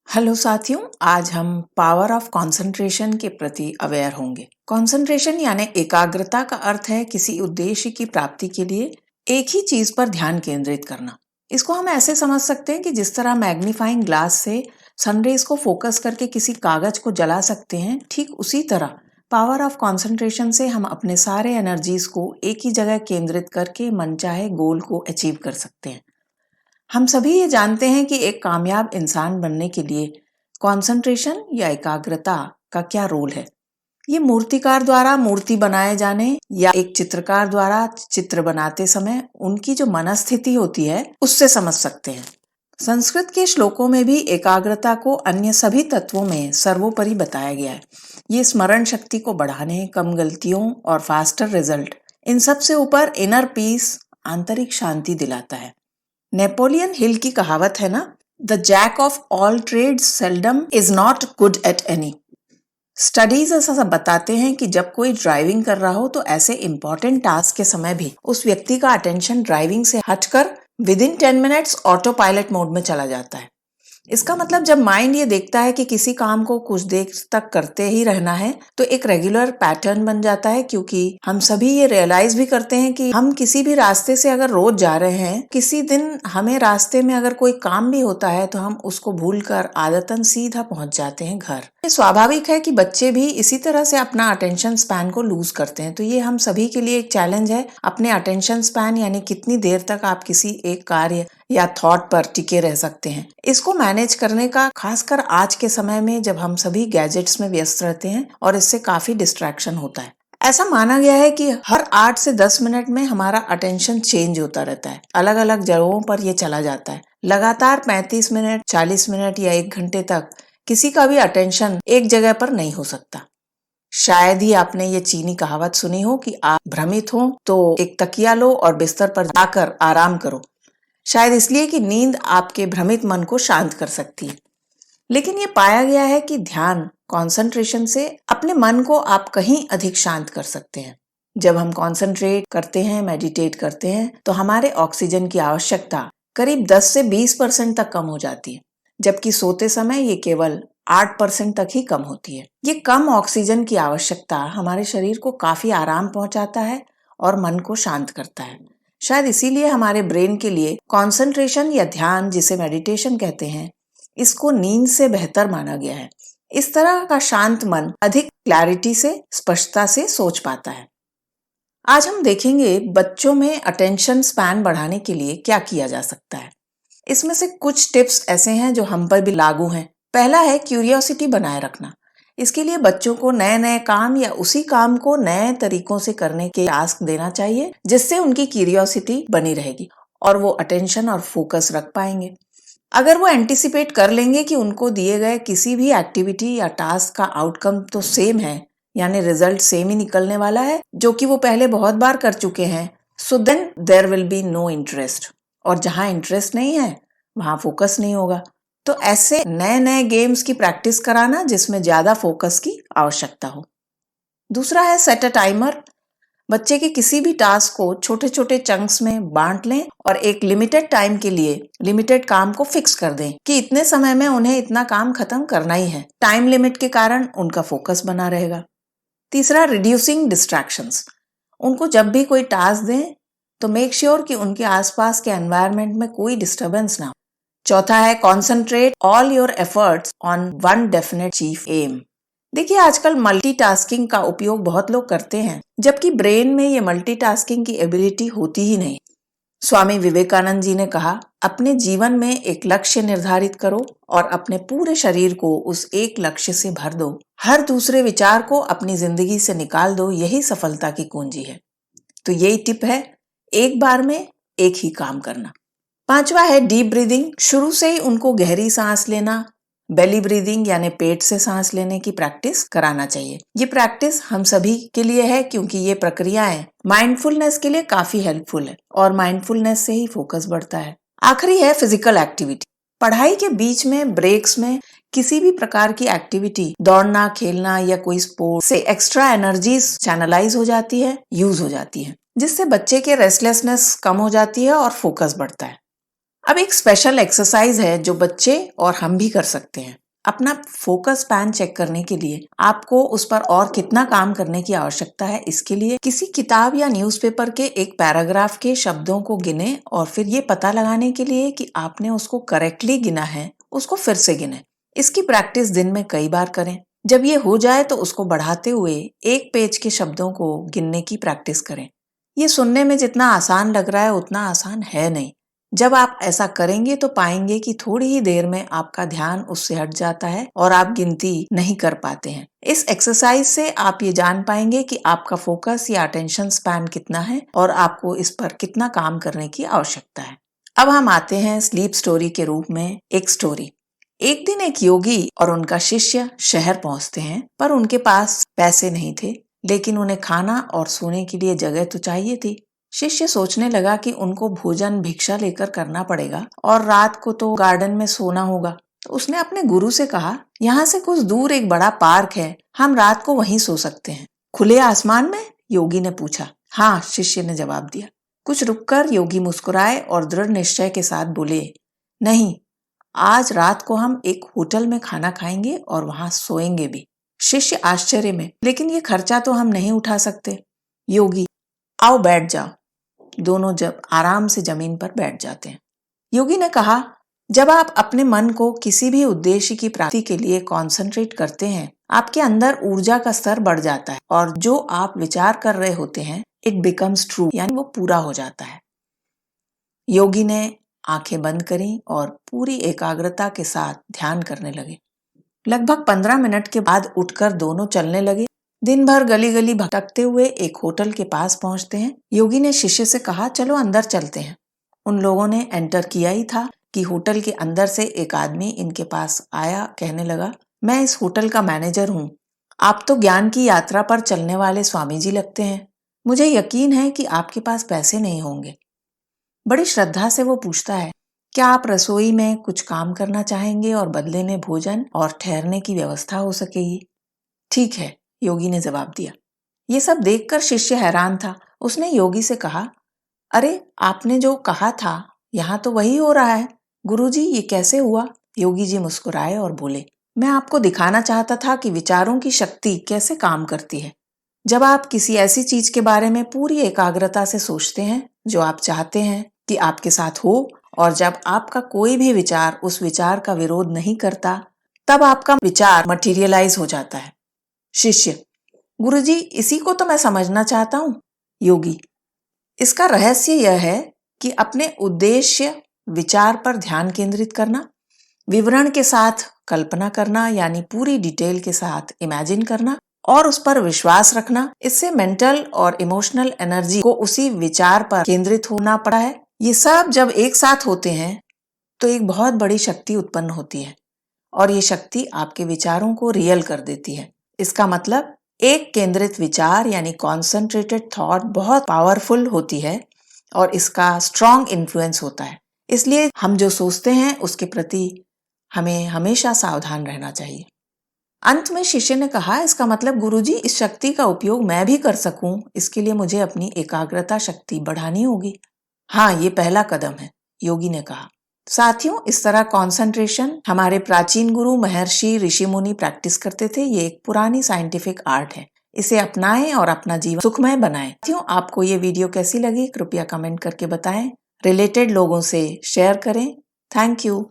Hello साथियों, आज हम पावर ऑफ कंसंट्रेशन के प्रति अवेयर होंगे। कंसंट्रेशन यानी एकाग्रता का अर्थ है किसी उद्देश्य की प्राप्ति के लिए एक ही चीज पर ध्यान केंद्रित करना। इसको हम ऐसे समझ सकते हैं कि जिस तरह मैग्नीफाइंग ग्लास से सनरेज को फोकस करके किसी कागज को जला सकते हैं, ठीक उसी तरह पावर ऑफ कंसंट्रेशन से हम अपने सारे एनर्जीज को एक ही जगह केंद्रित करके मनचाहे गोल को अचीव कर सकते हैं। हम सभी ये जानते हैं कि एक कामयाब इंसान बनने के लिए कंसंट्रेशन या एकाग्रता का क्या रोल है। ये मूर्तिकार द्वारा मूर्ति बनाए जाने या एक चित्रकार द्वारा चित्र बनाते समय उनकी जो मनस्थिति होती है उससे समझ सकते हैं। संस्कृत के श्लोकों में भी एकाग्रता को अन्य सभी तत्वों में सर्वोपरि बताया गया है। ये स्मरण शक्ति को बढ़ाने, कम गलतियों और फास्टर रिजल्ट, इन सब से ऊपर इनर पीस, आंतरिक शांति दिलाता है। नेपोलियन हिल की कहावत है ना, the jack of all trades seldom is not good at any. Studies ऐसा बताते हैं कि जब कोई ड्राइविंग कर रहा हो तो ऐसे इंपॉर्टेंट टास्क के समय भी उस व्यक्ति का अटेंशन ड्राइविंग से हटकर with in 10 minutes auto pilot mode में चला जाता है। इसका मतलब जब माइंड ये देखता है कि किसी काम को कुछ देर तक करते ही रहना है तो एक रेगुलर पैटर्न बन जाता है, क्योंकि हम सभी ये रियलाइज भी करते हैं कि हम किसी भी रास्ते से अगर रोज जा रहे हैं, किसी दिन हमें रास्ते में अगर कोई काम भी होता है तो हम उसको भूलकर आदतन सीधा पहुंच जाते हैं घर। ये स्वाभाविक है कि बच्चे भी इसी तरह से अपना अटेंशन स्पैन को लूज करते हैं। तो ये हम सभी के लिए एक चैलेंज है, अपने अटेंशन स्पैन यानी कितनी देर तक आप किसी एक कार्य या थॉट पर टिके रह सकते हैं, इसको मैनेज करने का, खासकर आज के समय में जब हम सभी गैजेट्स में व्यस्त रहते हैं और इससे काफी डिस्ट्रैक्शन होता है। ऐसा माना गया है कि हर 8 से 10 मिनट में हमारा अटेंशन चेंज होता रहता है, अलग अलग जगहों पर ये चला जाता है। लगातार 35 मिनट, 40 मिनट या 1 घंटे तक किसी का भी अटेंशन एक जगह पर नहीं हो सकता। शायद ही आपने ये चीनी कहावत सुनी हो कि आप भ्रमित हो तो एक तकिया लो और बिस्तर पर जाकर आराम करो। शायद इसलिए कि नींद आपके भ्रमित मन को शांत कर सकती है। लेकिन ये पाया गया है कि ध्यान, कंसंट्रेशन से अपने मन को आप कहीं अधिक शांत कर सकते हैं। जब हम कंसंट्रेट करते हैं, मेडिटेट करते हैं, तो हमारे ऑक्सीजन की आवश्यकता करीब 10 से 20% तक कम हो जाती है, जबकि सोते समय ये केवल 8% तक ही कम होती है। ये कम ऑक्सीजन की आवश्यकता हमारे शरीर को काफी आराम पहुंचाता है और मन को शांत करता है। शायद इसीलिए हमारे ब्रेन के लिए कंसंट्रेशन या ध्यान, जिसे मेडिटेशन कहते हैं, इसको नींद से बेहतर माना गया है। इस तरह का शांत मन अधिक क्लैरिटी से, स्पष्टता से सोच पाता है। आज हम देखेंगे बच्चों में अटेंशन स्पैन बढ़ाने के लिए क्या किया जा सकता है। इसमें से कुछ टिप्स ऐसे हैं जो हम पर भी लागू हैं। पहला है क्यूरियोसिटी बनाए रखना। इसके लिए बच्चों को नए नए काम या उसी काम को नए तरीकों से करने के टास्क देना चाहिए, जिससे उनकी क्यूरियोसिटी बनी रहेगी और वो अटेंशन और फोकस रख पाएंगे। अगर वो एंटिसिपेट कर लेंगे कि उनको दिए गए किसी भी एक्टिविटी या टास्क का आउटकम तो सेम है, यानी रिजल्ट सेम ही निकलने वाला है, जो कि वो पहले बहुत बार कर चुके हैं, so then there will be no interest. और जहां इंटरेस्ट नहीं है वहां फोकस नहीं होगा। तो ऐसे नए नए गेम्स की प्रैक्टिस कराना जिसमें ज्यादा फोकस की आवश्यकता हो। दूसरा है सेट अ टाइमर। बच्चे के किसी भी टास्क को छोटे छोटे चंक्स में बांट लें और एक लिमिटेड टाइम के लिए लिमिटेड काम को फिक्स कर दें कि इतने समय में उन्हें इतना काम खत्म करना ही है। टाइम लिमिट के कारण उनका फोकस बना रहेगा। तीसरा, रिड्यूसिंग डिस्ट्रैक्शंस। उनको जब भी कोई टास्क दें तो मेक श्योर कि उनके आसपास के एनवायरनमेंट में कोई डिस्टर्बेंस ना हो। चौथा है concentrate all your efforts on one definite chief aim. देखिए, आजकल मल्टीटास्किंग का उपयोग बहुत लोग करते हैं, जबकि ब्रेन में ये मल्टीटास्किंग की एबिलिटी होती ही नहीं। स्वामी विवेकानंद जी ने कहा, अपने जीवन में एक लक्ष्य निर्धारित करो और अपने पूरे शरीर को उस एक लक्ष्य से भर दो। हर दूसरे विचार को अपनी जिंदगी से निकाल दो, यही सफलता की कुंजी है। तो यही टिप है, एक बार में एक ही काम करना। पांचवा है डीप ब्रीदिंग। शुरू से ही उनको गहरी सांस लेना, बेली ब्रीदिंग यानी पेट से सांस लेने की प्रैक्टिस कराना चाहिए। ये प्रैक्टिस हम सभी के लिए है, क्योंकि ये प्रक्रियाएं माइंडफुलनेस के लिए काफी हेल्पफुल है और माइंडफुलनेस से ही फोकस बढ़ता है। आखिरी है फिजिकल एक्टिविटी। पढ़ाई के बीच में, ब्रेक्स में किसी भी प्रकार की एक्टिविटी, दौड़ना, खेलना या कोई स्पोर्ट से एक्स्ट्रा एनर्जीज चैनलाइज हो जाती है, यूज हो जाती है, जिससे बच्चे के रेस्टलेसनेस कम हो जाती है और फोकस बढ़ता है। अब एक स्पेशल एक्सरसाइज है जो बच्चे और हम भी कर सकते हैं। अपना फोकस स्पैन चेक करने के लिए आपको उस पर और कितना काम करने की आवश्यकता है, इसके लिए किसी किताब या न्यूज़पेपर के एक पैराग्राफ के शब्दों को गिने और फिर ये पता लगाने के लिए कि आपने उसको करेक्टली गिना है, उसको फिर से गिने। इसकी प्रैक्टिस दिन में कई बार करें। जब ये हो जाए तो उसको बढ़ाते हुए एक पेज के शब्दों को गिनने की प्रैक्टिस करें। ये सुनने में जितना आसान लग रहा है उतना आसान है नहीं। जब आप ऐसा करेंगे तो पाएंगे कि थोड़ी ही देर में आपका ध्यान उससे हट जाता है और आप गिनती नहीं कर पाते हैं। इस एक्सरसाइज से आप ये जान पाएंगे कि आपका फोकस या अटेंशन स्पैन कितना है और आपको इस पर कितना काम करने की आवश्यकता है। अब हम आते हैं स्लीप स्टोरी के रूप में एक स्टोरी। एक दिन एक योगी और उनका शिष्य शहर पहुंचते हैं, पर उनके पास पैसे नहीं थे, लेकिन उन्हें खाना और सोने के लिए जगह तो चाहिए थी। शिष्य सोचने लगा कि उनको भोजन भिक्षा लेकर करना पड़ेगा और रात को तो गार्डन में सोना होगा। तो उसने अपने गुरु से कहा, यहाँ से कुछ दूर एक बड़ा पार्क है, हम रात को वहीं सो सकते हैं। खुले आसमान में? योगी ने पूछा। हाँ, शिष्य ने जवाब दिया। कुछ रुककर योगी मुस्कुराए और दृढ़ निश्चय के साथ बोले, नहीं, आज रात को हम एक होटल में खाना खाएंगे और वहां सोएंगे भी। शिष्य आश्चर्य में, लेकिन ये खर्चा तो हम नहीं उठा सकते। योगी, आओ बैठ जाओ। दोनों जब आराम से जमीन पर बैठ जाते हैं। योगी ने कहा, जब आप अपने मन को किसी भी उद्देश्य की प्राप्ति के लिए कॉन्सेंट्रेट करते हैं, आपके अंदर ऊर्जा का स्तर बढ़ जाता है और जो आप विचार कर रहे होते हैं, इट बिकम्स ट्रू, यानी वो पूरा हो जाता है। योगी ने आंखें बंद करी और पूरी एकाग्रता के साथ ध्यान करने लगे। लगभग 15 मिनट के बाद उठकर दोनों चलने लगे। दिन भर गली गली भटकते हुए एक होटल के पास पहुंचते हैं। योगी ने शिष्य से कहा, चलो अंदर चलते हैं। उन लोगों ने एंटर किया ही था कि होटल के अंदर से एक आदमी इनके पास आया, कहने लगा, मैं इस होटल का मैनेजर हूँ। आप तो ज्ञान की यात्रा पर चलने वाले स्वामी जी लगते हैं। मुझे यकीन है कि आपके पास पैसे नहीं होंगे। बड़ी श्रद्धा से वो पूछता है, क्या आप रसोई में कुछ काम करना चाहेंगे और बदले में भोजन और ठहरने की व्यवस्था हो सकेगी? ठीक है, योगी ने जवाब दिया। ये सब देखकर शिष्य हैरान था। उसने योगी से कहा, अरे आपने जो कहा था यहाँ तो वही हो रहा है। गुरुजी, ये कैसे हुआ? योगी जी मुस्कुराए और बोले, मैं आपको दिखाना चाहता था कि विचारों की शक्ति कैसे काम करती है। जब आप किसी ऐसी चीज के बारे में पूरी एकाग्रता से सोचते हैं जो आप चाहते हैं कि आपके साथ हो, और जब आपका कोई भी विचार उस विचार का विरोध नहीं करता, तब आपका विचार मटेरियलाइज हो जाता है। शिष्य, गुरुजी, इसी को तो मैं समझना चाहता हूँ। योगी, इसका रहस्य यह है कि अपने उद्देश्य विचार पर ध्यान केंद्रित करना, विवरण के साथ कल्पना करना, यानी पूरी डिटेल के साथ इमेजिन करना और उस पर विश्वास रखना। इससे मेंटल और इमोशनल एनर्जी को उसी विचार पर केंद्रित होना पड़ा है। ये सब जब एक साथ होते हैं तो एक बहुत बड़ी शक्ति उत्पन्न होती है और ये शक्ति आपके विचारों को रियल कर देती है। इसका मतलब एक केंद्रित विचार यानी कॉन्सेंट्रेटेड थॉट बहुत पावरफुल होती है और इसका स्ट्रॉन्ग इन्फ्लुएंस होता है। इसलिए हम जो सोचते हैं उसके प्रति हमें हमेशा सावधान रहना चाहिए। अंत में शिष्य ने कहा, इसका मतलब गुरुजी, इस शक्ति का उपयोग मैं भी कर सकूं, इसके लिए मुझे अपनी एकाग्रता शक्ति बढ़ानी होगी। हाँ, ये पहला कदम है, योगी ने कहा। साथियों, इस तरह कंसंट्रेशन हमारे प्राचीन गुरु महर्षि ऋषि मुनि प्रैक्टिस करते थे। ये एक पुरानी साइंटिफिक आर्ट है। इसे अपनाएं और अपना जीवन सुखमय बनाएं। साथियों, आपको ये वीडियो कैसी लगी कृपया कमेंट करके बताएं। रिलेटेड लोगों से शेयर करें। Thank you.